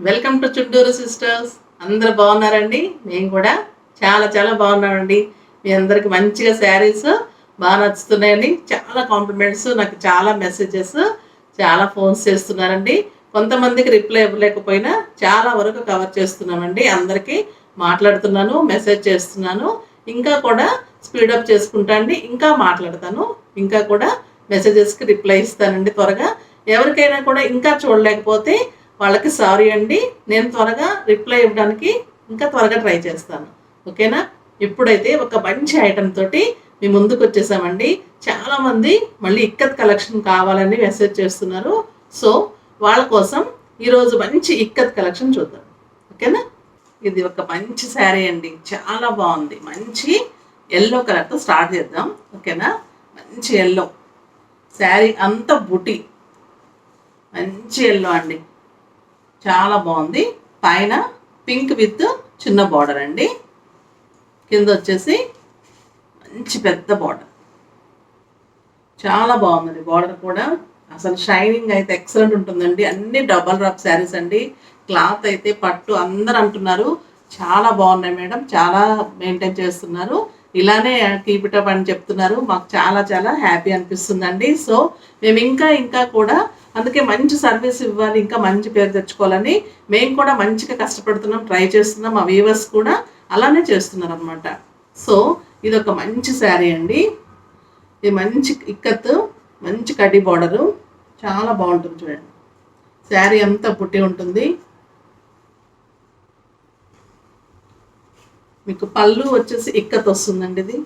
Welcome to చుట్టూరు sisters. అందరు బాగున్నారండి? మేము కూడా చాలా చాలా బాగున్నామండి. మీ అందరికి మంచిగా శారీస్ బాగా నచ్చుతున్నాయండి. చాలా కాంప్లిమెంట్స్, నాకు చాలా మెసేజెస్, చాలా ఫోన్స్ చేస్తున్నారండి. కొంతమందికి రిప్లై ఇవ్వలేకపోయినా చాలా వరకు కవర్ చేస్తున్నామండి. అందరికీ మాట్లాడుతున్నాను, మెసేజ్ చేస్తున్నాను. ఇంకా కూడా స్పీడప్ చేసుకుంటా అండి. ఇంకా మాట్లాడతాను, ఇంకా కూడా మెసేజెస్కి రిప్లై ఇస్తానండి త్వరగా. ఎవరికైనా కూడా ఇంకా చూడలేకపోతే వాళ్ళకి సారీ అండి. నేను త్వరగా రిప్లై ఇవ్వడానికి ఇంకా త్వరగా ట్రై చేస్తాను. ఓకేనా? ఇప్పుడైతే ఒక మంచి ఐటెం తోటి మీ ముందుకు వచ్చేసామండి. చాలామంది మళ్ళీ ఇక్కత్ కలెక్షన్ కావాలని మెసేజ్ చేస్తున్నారు. సో వాళ్ళ కోసం ఈరోజు మంచి ఇక్కత్ కలెక్షన్ చూద్దాం. ఓకేనా? ఇది ఒక మంచి శారీ అండి, చాలా బాగుంది. మంచి ఎల్లో కలర్తో స్టార్ట్ చేద్దాం. ఓకేనా? మంచి ఎల్లో శారీ అంతా బుటీ, మంచి ఎల్లో అండి, చాలా బాగుంది. పైన పింక్ విత్ చిన్న బార్డర్ అండి, కింద వచ్చేసి మంచి పెద్ద బార్డర్, చాలా బాగుందండి. బార్డర్ కూడా అసలు షైనింగ్ అయితే ఎక్సలెంట్ ఉంటుందండి. అన్ని డబల్ డ్రాప్ శారీస్ అండి. క్లాత్ అయితే పట్టు అందరు అంటున్నారు చాలా బాగున్నాయి మేడం, చాలా మెయింటైన్ చేస్తున్నారు, ఇలానే కీప్ ఇట్ అప్ అని చెప్తున్నారు. మాకు చాలా చాలా హ్యాపీ అనిపిస్తుందండి. సో మేము ఇంకా ఇంకా కూడా అందుకే మంచి సర్వీస్ ఇవ్వాలి, ఇంకా మంచి పేరు తెచ్చుకోవాలని మేము కూడా మంచిగా కష్టపడుతున్నాం, ట్రై చేస్తున్నాం. మా వ్యూవర్స్ కూడా అలానే చేస్తున్నారు అనమాట. సో ఇది ఒక మంచి శారీ అండి. ఇది మంచి ఇక్కత్, మంచి కడ్డీ బార్డరు, చాలా బాగుంటుంది. చూడండి, శారీ అంతా పుట్టి ఉంటుంది. మీకు పళ్ళు వచ్చేసి ఇక్కత్ వస్తుందండి. ఇది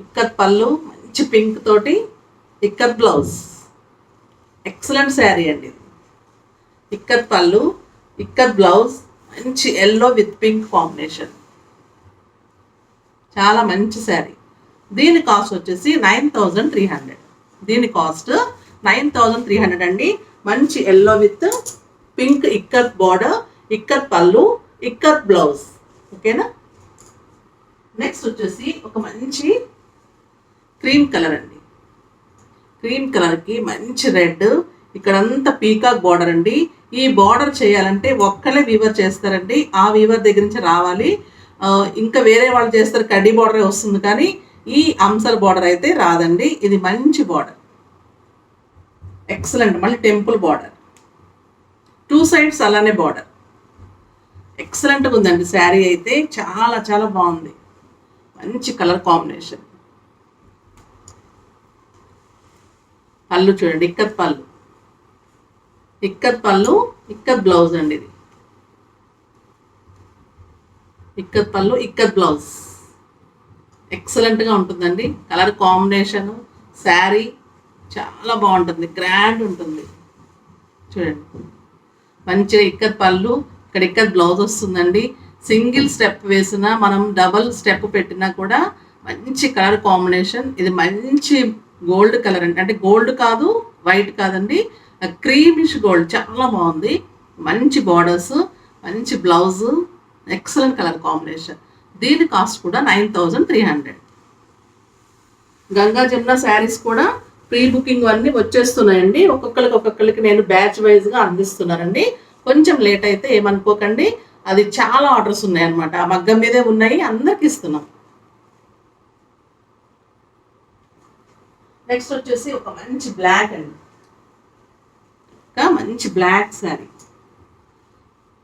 ఇక్కత్ పళ్ళు, మంచి పింక్ తోటి ఇక్కత్ బ్లౌజ్, ఎక్సలెంట్ శారీ అండి. ఇది ఇక్కత్ పళ్ళు, ఇక్కత్ బ్లౌజ్, మంచి ఎల్లో విత్ పింక్ కాంబినేషన్, చాలా మంచి శారీ. దీని కాస్ట్ వచ్చేసి 9300. దీని కాస్ట్ 9300 అండి. మంచి yellow with pink ikat border, ikat పళ్ళు, ఇక్కత్ బ్లౌజ్. ఓకేనా? నెక్స్ట్ వచ్చేసి ఒక మంచి క్రీమ్ కలర్ అండి. క్రీమ్ కలర్కి మంచి రెడ్, ఇక్కడంతా పీకాక్ బార్డర్ అండి. ఈ బార్డర్ చేయాలంటే ఒక్కలే వీవర్ చేస్తారండి, ఆ వీవర్ దగ్గర నుంచి రావాలి. ఇంకా వేరే వాళ్ళు చేస్తారు, కడ్డీ బార్డరే వస్తుంది, కానీ ఈ అంసర్ బార్డర్ అయితే రాదండి. ఇది మంచి బార్డర్, ఎక్సలెంట్. మళ్ళీ టెంపుల్ బార్డర్, టూ సైడ్స్ అలానే బార్డర్, ఎక్సలెంట్గా ఉందండి. శారీ అయితే చాలా చాలా బాగుంది, మంచి కలర్ కాంబినేషన్. పళ్ళు చూడండి, ఇక్కత్ పళ్ళు, ఇక్కత్ పళ్ళు, ఇక్కత్ బ్లౌజ్ అండి. ఇది ఇక్కత్ పళ్ళు, ఇక్కత్ బ్లౌజ్, ఎక్సలెంట్గా ఉంటుందండి. కలర్ కాంబినేషన్, శారీ చాలా బాగుంటుంది, గ్రాండ్ ఉంటుంది. చూడండి, మంచిగా ఇక్కత్ పళ్ళు, ఇక్కడ ఇక్కత్ బ్లౌజ్ వస్తుందండి. సింగిల్ స్టెప్ వేసినా, మనం డబల్ స్టెప్ పెట్టినా కూడా మంచి కలర్ కాంబినేషన్. ఇది మంచి గోల్డ్ కలర్ అండి, అంటే గోల్డ్ కాదు, వైట్ కాదండి, క్రీమిష్ గోల్డ్, చాలా బాగుంది. మంచి బార్డర్స్, మంచి బ్లౌజు, ఎక్సలెంట్ కలర్ కాంబినేషన్. దీని కాస్ట్ కూడా 9300. గంగా జమున శారీస్ కూడా ప్రీ బుకింగ్ అన్నీ వచ్చేస్తున్నాయండి. ఒక్కొక్కరికి నేను బ్యాచ్ వైజ్గా అందిస్తున్నానండి. కొంచెం లేట్ అయితే ఏమనుకోకండి, అది చాలా ఆర్డర్స్ ఉన్నాయన్నమాట, ఆ మగ్గం మీదే ఉన్నాయి, అందరికి ఇస్తున్నాం. నెక్స్ట్ వచ్చేసి ఒక మంచి బ్లాక్ అండి, ఒక మంచి బ్లాక్ శారీ.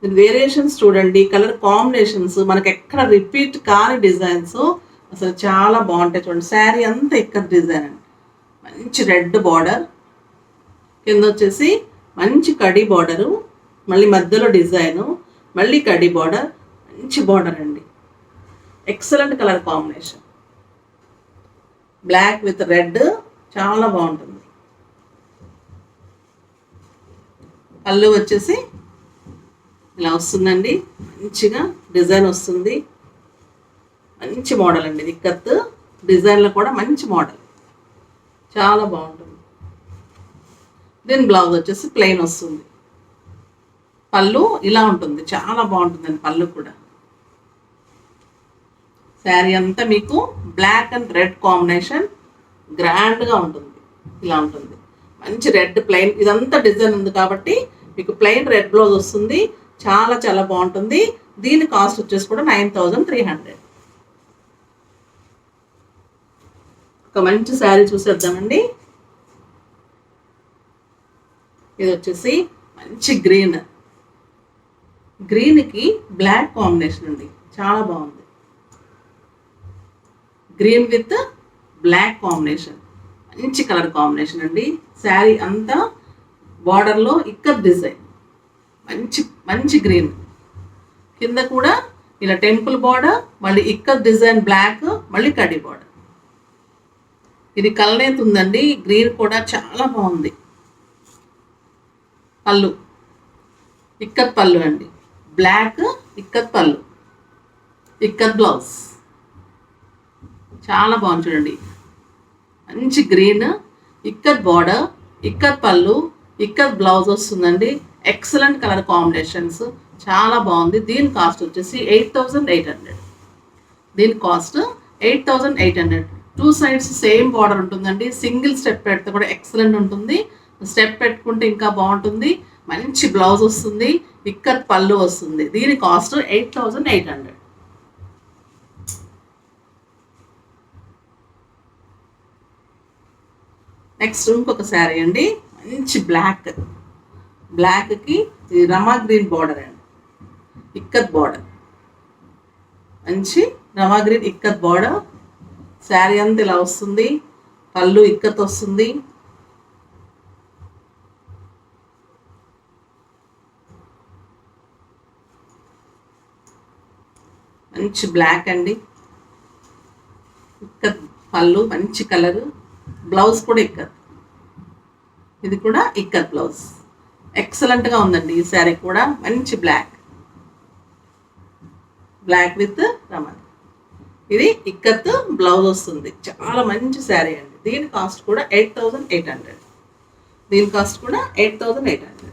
వేరియేషన్స్ చూడండి, కలర్ కాంబినేషన్స్ మనకి ఎక్కడ రిపీట్ కాని డిజైన్స్, అసలు చాలా బాగుంటాయి. చూడండి, శారీ అంతా ఇక్కడ డిజైన్ అండి. మంచి రెడ్ బార్డర్, కింద వచ్చేసి మంచి కడీ బార్డరు, మళ్ళీ మధ్యలో డిజైను, మళ్ళీ కడీ బార్డర్, మంచి బార్డర్ అండి, excellent colour combination. Black with red, చాలా బాగుంటుంది. పళ్ళు వచ్చేసి ఇలా వస్తుందండి, మంచిగా డిజైన్ వస్తుంది, మంచి మోడల్ అండి. ఇది ఇక్కత్ డిజైన్లో కూడా మంచి మోడల్, చాలా బాగుంటుంది. దీని బ్లౌజ్ వచ్చేసి ప్లెయిన్ వస్తుంది, పళ్ళు ఇలా ఉంటుంది, చాలా బాగుంటుందండి పళ్ళు కూడా. శారీ అంతా మీకు బ్లాక్ అండ్ రెడ్ కాంబినేషన్, గ్రాండ్గా ఉంటుంది, ఇలా ఉంటుంది. మంచి రెడ్ ప్లెయిన్, ఇదంతా డిజైన్ ఉంది కాబట్టి మీకు ప్లెయిన్ రెడ్ బ్లౌజ్ వస్తుంది. చాలా చాలా బాగుంటుంది. దీని కాస్ట్ వచ్చేసి కూడా 9300. ఒక మంచి శారీ చూసేద్దామండి. ఇది వచ్చేసి మంచి గ్రీన్కి బ్లాక్ కాంబినేషన్ అండి. చాలా బాగుంది. గ్రీన్ విత్ బ్లాక్ కాంబినేషన్, మంచి కలర్ కాంబినేషన్ అండి. శారీ అంతా బార్డర్లో ఇక్కత్ డిజైన్, మంచి మంచి గ్రీన్. కింద కూడా ఇలా టెంపుల్ బార్డర్, మళ్ళీ ఇక్కత్ డిజైన్ బ్లాక్, మళ్ళీ కడి బార్డర్. ఇది కలనేత ఉందండి. గ్రీన్ కూడా చాలా బాగుంది. పళ్ళు ఇక్కత్ పళ్ళు అండి. బ్లాక్ ఇక్కత్ పళ్ళు, ఇక్కత్ బ్లౌజ్. చాలా బాగుంది చూడండి. మంచి గ్రీన్, ఇక్కత్ బార్డర్, ఇక్కత్ పళ్ళు, ఇక్కత్ బ్లౌజ్ వస్తుందండి. ఎక్సలెంట్ కలర్ కాంబినేషన్స్, చాలా బాగుంది. దీని కాస్ట్ వచ్చేసి 8800. దీని కాస్ట్ 8800. 2 సైడ్స్ సేమ్ బార్డర్ ఉంటుందండి. సింగిల్ స్టెప్ పెడితే కూడా ఎక్సలెంట్ ఉంటుంది. స్టెప్ పెట్టుకుంటే ఇంకా బాగుంటుంది. మంచి బ్లౌజ్ వస్తుంది, ఇక్కత్ పళ్ళు వస్తుంది. దీని కాస్ట్ 8800. నెక్స్ట్ ఇంకొక శారీ అండి. మంచి బ్లాక్కి రమా గ్రీన్ బార్డర్ అండి. ఇక్కత్ బార్డర్, మంచి రమా గ్రీన్ ఇక్కత్ బార్డర్. శారీ అంతా ఇలా వస్తుంది. పళ్ళు ఇక్కత్ వస్తుంది. మంచి బ్లాక్ అండి. ఇక్కత్ పళ్ళు, మంచి కలరు. బ్లౌజ్ కూడా ఇక్కత్. ఇది కూడా ఇక్కత్ బ్లౌజ్. ఎక్సలెంట్గా ఉందండి ఈ శారీ కూడా. మంచి బ్లాక్ విత్ రమన్. ఇది ఇక్కత్ బ్లౌజ్ వస్తుంది. చాలా మంచి శారీ అండి. దీని కాస్ట్ కూడా 8800. దీని కాస్ట్ కూడా 8800.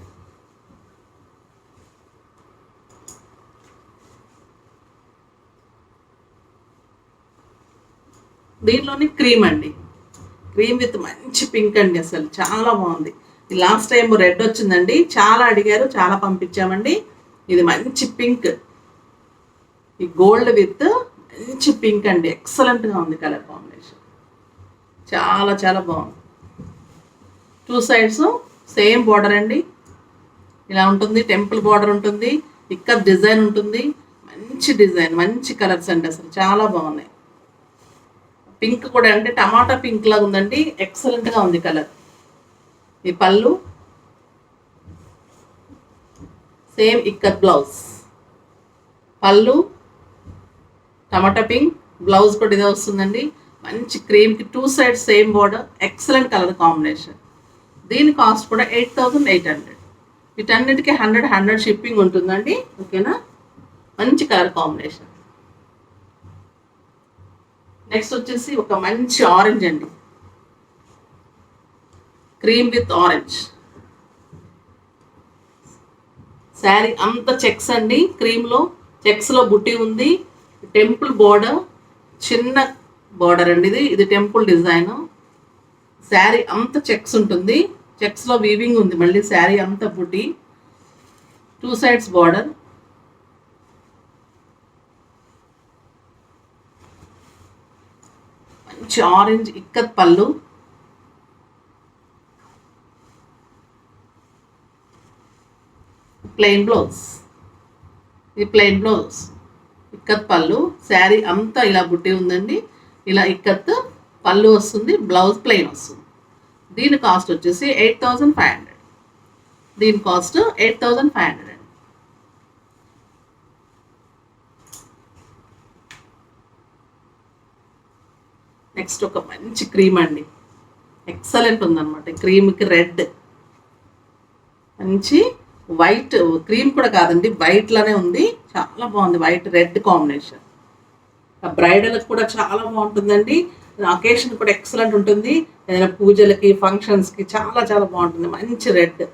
దీనిలోని క్రీమ్ అండి. క్రీమ్ విత్ మంచి పింక్ అండి. అసలు చాలా బాగుంది. లాస్ట్ టైం రెడ్ వచ్చిందండి, చాలా అడిగారు, చాలా పంపించామండి. ఇది మంచి పింక్, ఈ గోల్డ్ విత్ మంచి పింక్ అండి. ఎక్సలెంట్గా ఉంది కలర్ కాంబినేషన్. చాలా చాలా బాగుంది. 2 సైడ్స్ సేమ్ బార్డర్ అండి. ఇలా ఉంటుంది. టెంపుల్ బార్డర్ ఉంటుంది. ఇక్కత్ డిజైన్ ఉంటుంది. మంచి డిజైన్, మంచి కలర్స్ అండి. అసలు చాలా బాగున్నాయి. పింక్ కూడా అంటే టమాటా పింక్ లాగా ఉందండి. ఎక్సలెంట్గా ఉంది కలర్. ఈ పళ్ళు సేమ్ ఇక్కత్ బ్లౌజ్. పళ్ళు టమాటా పింక్, బ్లౌజ్ కూడా ఇదే వస్తుందండి. మంచి క్రీమ్కి 2 sides same border. Excellent colour combination. దీని కాస్ట్ కూడా 8800. వీటన్నిటికీ 100 షిప్పింగ్ ఉంటుందండి. ఓకేనా? మంచి కలర్ కాంబినేషన్. నెక్స్ట్ వచ్చేసి ఒక మంచి ఆరెంజ్ అండి. Cream with orange. శారీ అంత చెక్స్ అండి. క్రీమ్లో చెక్స్లో బుట్టి ఉంది. టెంపుల్ బార్డర్, చిన్న బార్డర్ అండి. ఇది టెంపుల్ డిజైన్. శారీ అంత చెక్స్ ఉంటుంది. చెక్స్లో వీవింగ్ ఉంది. మళ్ళీ శారీ అంత బుట్టి, 2 సైడ్స్ బార్డర్. మంచి ఆరెంజ్ ఇక్కత్ పళ్ళు. Plain blouse. ఇది ప్లెయిన్ బ్లౌజ్, ఇక్కత్ పళ్ళు. శారీ అంతా ఇలా బుట్టి ఉందండి. ఇలా ఇక్కత్ పళ్ళు వస్తుంది. బ్లౌజ్ ప్లెయిన్ వస్తుంది. దీని కాస్ట్ వచ్చేసి 8500. దీని కాస్ట్ 8500. నెక్స్ట్ ఒక మంచి క్రీమ్ అండి. ఎక్సలెంట్ ఉందన్నమాట. క్రీమ్కి రెడ్, మంచి వైట్. క్రీమ్ కూడా కాదండి, వైట్లానే ఉంది. చాలా బాగుంది. White red combination. బ్రైడల్కి కూడా చాలా బాగుంటుందండి. అకేషన్ కూడా ఎక్సలెంట్ ఉంటుంది. ఏదైనా పూజలకి, ఫంక్షన్స్కి చాలా చాలా బాగుంటుంది. మంచి రెడ్,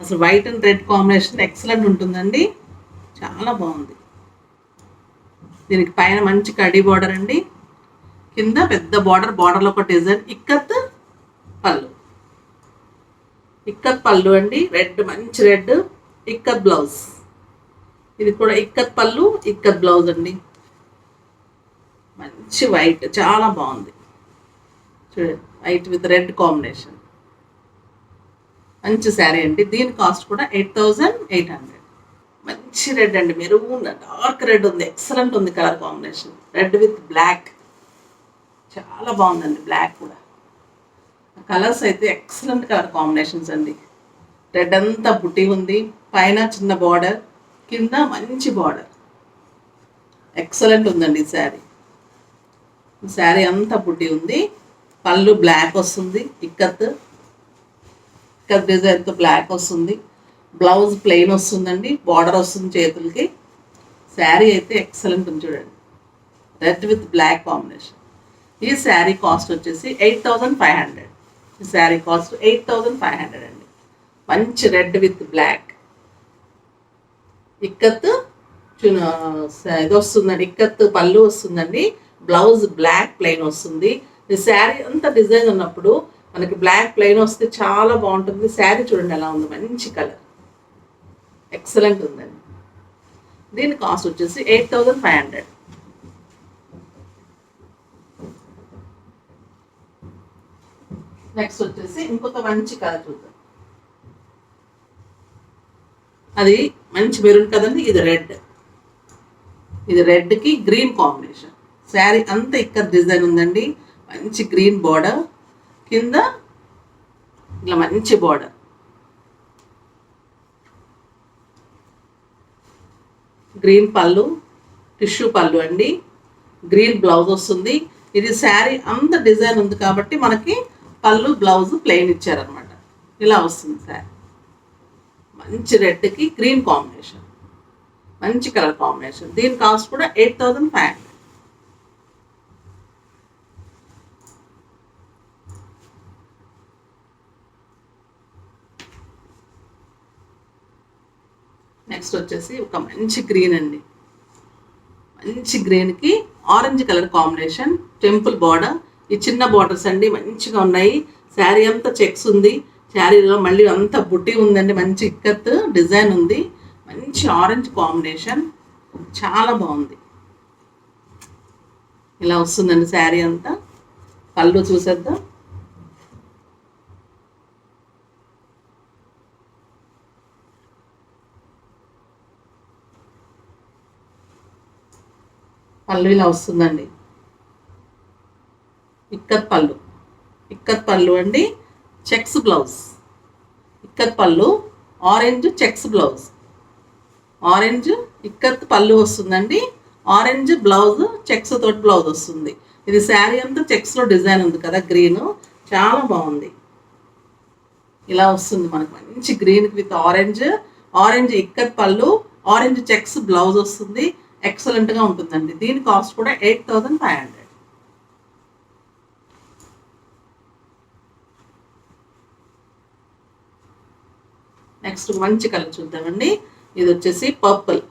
అసలు white and red combination excellent ఉంటుందండి. చాలా బాగుంది. దీనికి పైన మంచి కడి బార్డర్ అండి. కింద పెద్ద బార్డర్, బార్డర్లో ఒక డిజైన్, ఇక్కత్ పళ్ళు. ఇక్కత్ పళ్ళు అండి, రెడ్, మంచి రెడ్. ఇక్కత్ బ్లౌజ్, ఇది కూడా ఇక్కత్ పళ్ళు, ఇక్కత్ బ్లౌజ్ అండి. మంచి వైట్, చాలా బాగుంది చూడండి, వైట్ విత్ రెడ్ కాంబినేషన్. మంచి శారీ అండి. దీని కాస్ట్ కూడా 8800. మంచి రెడ్ అండి, మెరూన్ డార్క్ రెడ్ ఉంది, ఎక్సలెంట్ ఉంది colour combination. Red with black, చాలా బాగుందండి. బ్లాక్ కూడా కలర్స్ అయితే ఎక్సలెంట్ కలర్ కాంబినేషన్స్ అండి. రెడ్ అంతా బుట్టి ఉంది, పైన చిన్న బార్డర్, కింద మంచి బార్డర్. ఎక్సలెంట్ ఉందండి ఈ శారీ. ఈ శారీ అంతా బుట్టి ఉంది. పళ్ళు బ్లాక్ వస్తుంది, ఇక్కత్ డిజైన్తో బ్లాక్ వస్తుంది. బ్లౌజ్ ప్లెయిన్ వస్తుందండి, బార్డర్ వస్తుంది చేతులకి. శారీ అయితే ఎక్సలెంట్ ఉంది చూడండి, రెడ్ విత్ బ్లాక్ కాంబినేషన్. ఈ శారీ కాస్ట్ వచ్చేసి 8500. ఈ శారీ కాస్ట్ 8500 అండి. మంచి రెడ్ విత్ బ్లాక్ ఇక్కత్ ఇది వస్తుందండి. ఇక్కత్ పళ్ళు వస్తుందండి, బ్లౌజ్ బ్లాక్ ప్లెయిన్ వస్తుంది. ఈ శారీ అంతా డిజైన్ ఉన్నప్పుడు మనకి బ్లాక్ ప్లెయిన్ వస్తే చాలా బాగుంటుంది. శారీ చూడండి ఎలా ఉంది, మంచి కలర్, ఎక్సలెంట్ ఉందండి. దీని కాస్ట్ వచ్చేసి 8500. నెక్స్ట్ వచ్చేసి ఇంకొక మంచి కలర్ చూద్దాం. అది మంచి మెరూన్ కదండి, ఇది రెడ్. ఇది రెడ్కి గ్రీన్ కాంబినేషన్. శారీ అంతా ఇక్కడ డిజైన్ ఉందండి, మంచి గ్రీన్ బార్డర్, కింద ఇలా మంచి బార్డర్. గ్రీన్ పళ్ళు, టిష్యూ పళ్ళు అండి. గ్రీన్ బ్లౌజ్ వస్తుంది. ఇది శారీ అంత డిజైన్ ఉంది కాబట్టి మనకి పళ్ళు బ్లౌజ్ ప్లెయిన్ ఇచ్చారనమాట. ఇలా వస్తుంది శారీ. మంచి రెడ్కి గ్రీన్ కాంబినేషన్, మంచి కలర్ కాంబినేషన్. దీని కాస్ట్ కూడా 8500. నెక్స్ట్ వచ్చేసి ఒక మంచి గ్రీన్ అండి. మంచి గ్రీన్కి orange colour combination, temple border. ఈ చిన్న బార్డర్స్ అండి మంచిగా ఉన్నాయి. శారీ అంతా చెక్స్ ఉంది, శారీలో మళ్ళీ అంతా బుట్టి ఉందండి, మంచి ఇక్కత్ డిజైన్ ఉంది. మంచి ఆరెంజ్ కాంబినేషన్, చాలా బాగుంది. ఇలా వస్తుందండి శారీ అంతా. పళ్ళు చూసేద్దాం. పళ్ళు ఇలా వస్తుందండి, ఇక్కత్ పళ్ళు. ఇక్కత్ పళ్ళు అండి, చెక్స్ బ్లౌజ్. ఇక్కత్ పళ్ళు, orange checks blouse. Orange ikat పళ్ళు వస్తుందండి, ఆరెంజ్ బ్లౌజ్ చెక్స్ తోటి బ్లౌజ్ వస్తుంది. ఇది శారీ అంతా చెక్స్లో డిజైన్ ఉంది కదా, గ్రీన్, చాలా బాగుంది. ఇలా వస్తుంది మనకు మంచి green with orange. Orange ikat పళ్ళు, ఆరెంజ్ చెక్స్ బ్లౌజ్ వస్తుంది. ఎక్సలెంట్గా ఉంటుందండి. దీని కాస్ట్ కూడా 8500. నెక్స్ట్ మంచి కలర్ చూద్దామండి. ఇది వచ్చేసి పర్పుల్,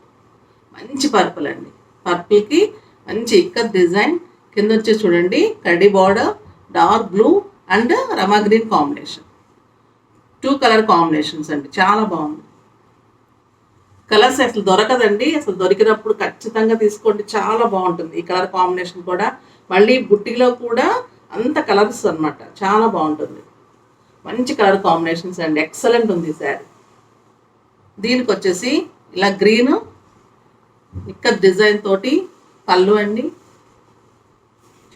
మంచి పర్పుల్ అండి. పర్పుల్కి మంచి ఇక్కత్ డిజైన్, కింద వచ్చేసి చూడండి కడ్డీ border, dark blue and Rama green combination. 2 colour combinations అండి, చాలా బాగుంది. కలర్స్ అసలు దొరకదండి, అసలు దొరికినప్పుడు ఖచ్చితంగా తీసుకోండి, చాలా బాగుంటుంది ఈ కలర్ కాంబినేషన్ కూడా. మళ్ళీ బుట్టిలో కూడా అంత కలర్స్ అనమాట, చాలా బాగుంటుంది. మంచి కలర్ కాంబినేషన్స్ అండి, ఎక్సలెంట్ ఉంది ఈ శారీ. దీనికి వచ్చేసి ఇలా గ్రీన్ ఇక్కడ డిజైన్ తోటి పళ్ళు అండి,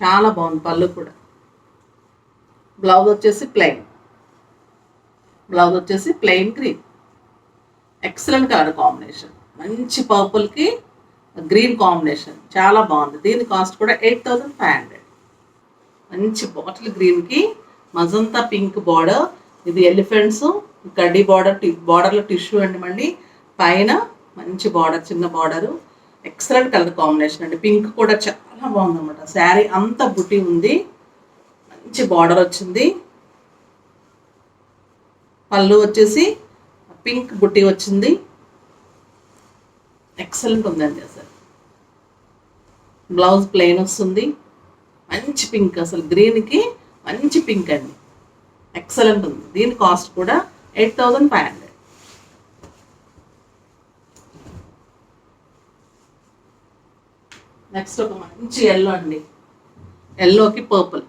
చాలా బాగుంది పళ్ళు కూడా. బ్లౌజ్ వచ్చేసి ప్లెయిన్, బ్లౌజ్ వచ్చేసి plain green. Excellent colour combination, మంచి పర్పుల్కి గ్రీన్ కాంబినేషన్, చాలా బాగుంది. దీని కాస్ట్ కూడా 8500. మంచి బాటిల్ గ్రీన్కి మజంతా పింక్ బార్డర్. ఇది ఎలిఫెంట్స్ కడ్డీ బార్డర్, బార్డర్లో టిష్యూ అండి. మళ్ళీ పైన మంచి బార్డర్, చిన్న బార్డరు. ఎక్సలెంట్ కలర్ కాంబినేషన్ అండి. పింక్ కూడా చాలా బాగుందన్నమాట. శారీ అంతా బుట్టి ఉంది, మంచి బార్డర్ వచ్చింది. పళ్ళు వచ్చేసి పింక్ బుట్టి వచ్చింది, ఎక్సలెంట్ ఉందండి అసలు. బ్లౌజ్ ప్లెయిన్ వస్తుంది, మంచి పింక్, అసలు గ్రీన్కి మంచి పింక్ అండి, ఎక్సలెంట్ ఉంది. దీని కాస్ట్ కూడా 8,500. నెక్స్ట్ ఒక మంచి ఎల్లో అండి, ఎల్లోకి పర్పుల్.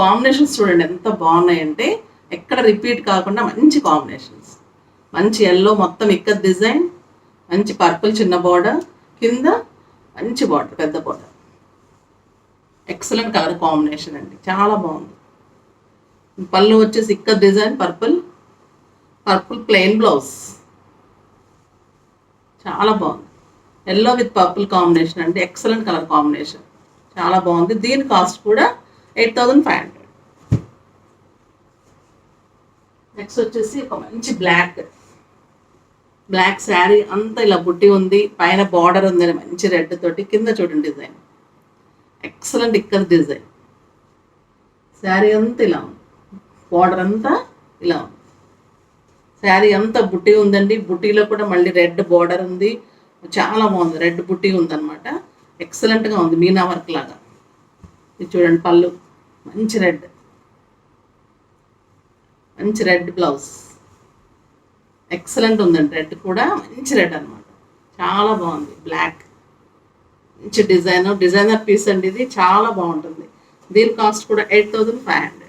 కాంబినేషన్స్ చూడండి ఎంత బాగున్నాయంటే ఎక్కడ రిపీట్ కాకుండా మంచి కాంబినేషన్స్. మంచి ఎల్లో మొత్తం ఇక్కత్ డిజైన్, మంచి పర్పుల్ చిన్న బార్డర్, కింద మంచి బార్డర్ పెద్ద బార్డర్. ఎక్సలెంట్ కలర్ కాంబినేషన్ అండి, చాలా బాగుంది. పళ్ళు వచ్చేసి ikat design, purple plain blouse, చాలా బాగుంది. ఎల్లో విత్ పర్పుల్ కాంబినేషన్ అండి, ఎక్సలెంట్ కలర్ కాంబినేషన్, చాలా బాగుంది. దీని కాస్ట్ కూడా 8,500. నెక్స్ట్ వచ్చేసి ఒక మంచి బ్లాక్ శారీ అంతా ఇలా బుట్టి ఉంది, పైన బార్డర్ ఉందని మంచి రెడ్ తోటి, కింద చూడండి డిజైన్ ఎక్సలెంట్ ఇక్కడ డిజైన్. శారీ అంతా ఇలా ఉంది, బార్డర్ అంతా ఇలా ఉంది. శారీ అంతా బుట్టి ఉందండి, బుట్టీలో కూడా మళ్ళీ రెడ్ బార్డర్ ఉంది, చాలా బాగుంది. రెడ్ బుట్టి ఉందన్నమాట, ఎక్సలెంట్గా ఉంది, మీనా వర్క్ లాగా. ఇది చూడండి పళ్ళు మంచి రెడ్ బ్లౌజ్, ఎక్సలెంట్ ఉందండి. రెడ్ కూడా మంచి రెడ్ అనమాట, చాలా బాగుంది. బ్లాక్ మంచి డిజైనర్ పీస్ అండి, ఇది చాలా బాగుంటుంది. దీని కాస్ట్ కూడా 8,500.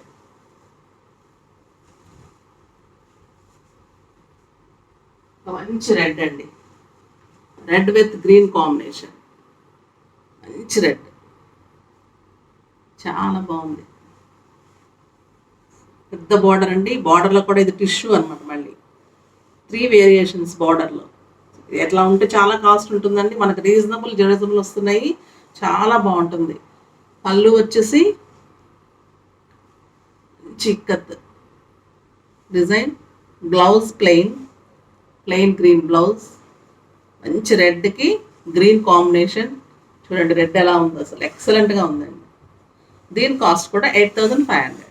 మంచి రెడ్ అండి, రెడ్ విత్ గ్రీన్ కాంబినేషన్, మంచి రెడ్, చాలా బాగుంది. పెద్ద బార్డర్ అండి, బార్డర్లో కూడా ఇది టిష్యూ అనమాట. మళ్ళీ 3 వేరియేషన్స్ బార్డర్లో. ఎట్లా ఉంటే చాలా కాస్ట్ ఉంటుందండి, మనకు రీజనబుల్ వస్తున్నాయి, చాలా బాగుంటుంది. పళ్ళు వచ్చేసి చిక్కత్ design, blouse plain green blouse, మంచి రెడ్కి గ్రీన్ కాంబినేషన్. చూడండి రెడ్ ఎలా ఉందో, అసలు ఎక్సలెంట్గా ఉందండి. దీని కాస్ట్ కూడా 8,500.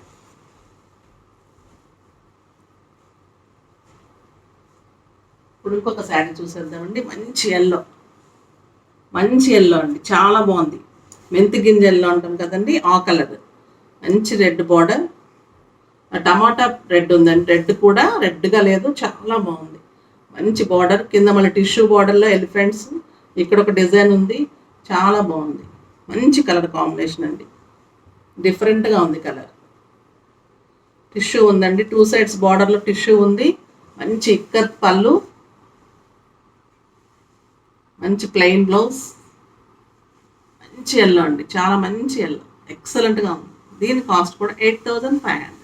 ఇప్పుడు ఇంకొక శారీ చూసేద్దామండి. మంచి ఎల్లో అండి, చాలా బాగుంది. మెంతి గింజ ఎల్లో అంటాం కదండి, ఆ కలర్. మంచి రెడ్ బార్డర్, టమాటా రెడ్ ఉందండి, రెడ్ కూడా రెడ్గా లేదు, చాలా బాగుంది. మంచి బార్డర్, కింద మళ్ళీ టిష్యూ బార్డర్లో ఎలిఫెంట్స్, ఇక్కడ ఒక డిజైన్ ఉంది, చాలా బాగుంది. మంచి కలర్ కాంబినేషన్ అండి, డిఫరెంట్గా ఉంది కలర్. టిష్యూ ఉందండి, 2 సైడ్స్ బార్డర్లో టిష్యూ ఉంది. మంచి ఇక్కత్ పళ్ళు, మంచి ప్లెయిన్ బ్లౌజ్, మంచి ఎల్లో అండి, చాలా మంచి ఎల్లో, ఎక్సలెంట్గా ఉంది. దీని కాస్ట్ కూడా 8,500.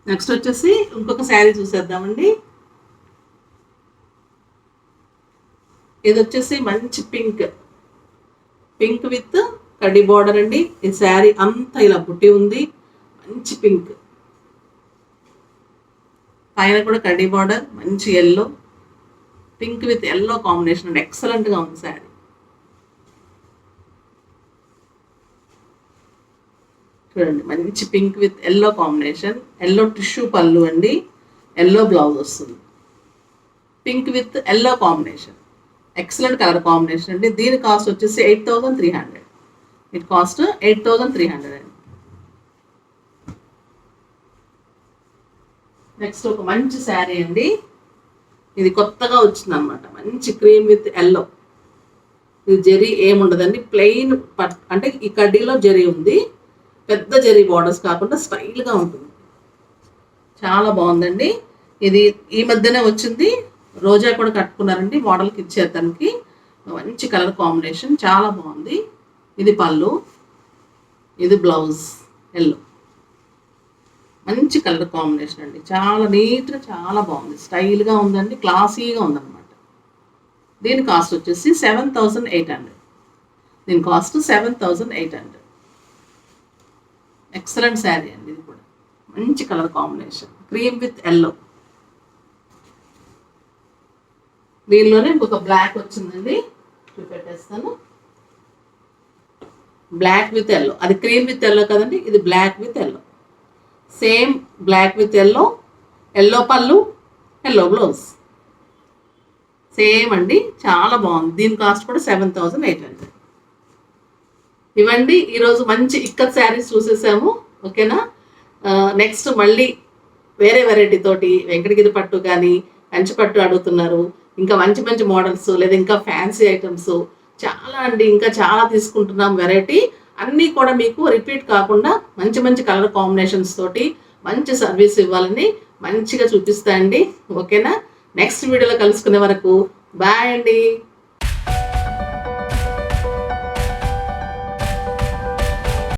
నెక్స్ట్ వచ్చేసి ఇంకొక శారీ చూసేద్దామండి. ఇది వచ్చేసి మంచి పింక్ విత్ కడ్డీ బార్డర్ అండి. ఈ శారీ అంతా ఇలా బుట్టి ఉంది, మంచి పింక్, పైన కూడా కడ్డీ బార్డర్, మంచి yellow, pink with yellow combination అండి, ఎక్సలెంట్గా ఉంది శారీ. చూడండి మంచి pink with yellow combination, yellow tissue పళ్ళు అండి, ఎల్లో బ్లౌజ్ వస్తుంది, pink with yellow combination, excellent colour combination అండి. దీని కాస్ట్ వచ్చేసి 8,300. ఇట్ కాస్ట్ 8,300 అండి. నెక్స్ట్ ఒక మంచి శారీ అండి, ఇది కొత్తగా వచ్చింది అనమాట. మంచి క్రీమ్ విత్ ఎల్లో, ఇది జరీ ఏముండదండి, ప్లెయిన్ అంటే ఈ కడ్డీలో జరీ ఉంది, పెద్ద జరీ బార్డర్స్ కాకుండా స్టైల్గా ఉంటుంది, చాలా బాగుందండి. ఇది ఈ మధ్యనే వచ్చింది, రోజా కూడా కట్టుకున్నారండి, మోడల్కి ఇచ్చారు దానికి. మంచి కలర్ కాంబినేషన్, చాలా బాగుంది. ఇది పళ్ళు, ఇది బ్లౌజ్ ఎల్లో, మంచి కలర్ కాంబినేషన్ అండి, చాలా నీట్గా, చాలా బాగుంది, స్టైల్గా ఉందండి, క్లాసీగా ఉందన్నమాట. దీని కాస్ట్ వచ్చేసి 7,800. దీని కాస్ట్ 7,800. ఎక్సలెంట్ శారీ అండి, ఇది కూడా మంచి colour combination, cream with yellow. దీనిలోనే ఇంకొక బ్లాక్ వచ్చిందండి, చూపెట్టేస్తాను. బ్లాక్ విత్ ఎల్లో, అది క్రీమ్ విత్ ఎల్లో కదండి, ఇది black with yellow, same black with yellow, yellow పళ్ళు, ఎల్లో బ్లౌజ్, సేమ్ అండి, చాలా బాగుంది. దీని కాస్ట్ కూడా 7,800. ఇవండి ఈరోజు మంచి ఇక్కత్ శారీస్ చూసేసాము, ఓకేనా. నెక్స్ట్ మళ్ళీ వేరే వెరైటీ తోటి వెంకటగిరి పట్టు కానీ కంచి పట్టు అడుగుతున్నారు, ఇంకా మంచి మంచి మోడల్స్ లేదా ఇంకా ఫ్యాన్సీ ఐటమ్స్ చాలా అండి, ఇంకా చాలా తీసుకుంటున్నాం వెరైటీ. అన్నీ కూడా మీకు రిపీట్ కాకుండా మంచి మంచి కలర్ కాంబినేషన్స్ తోటి మంచి సర్వీస్ ఇవ్వాలని మంచిగా చూపిస్తా అండి. ఓకేనా? నెక్స్ట్ వీడియోలో కలుసుకునే వరకు బాయ్ అండి.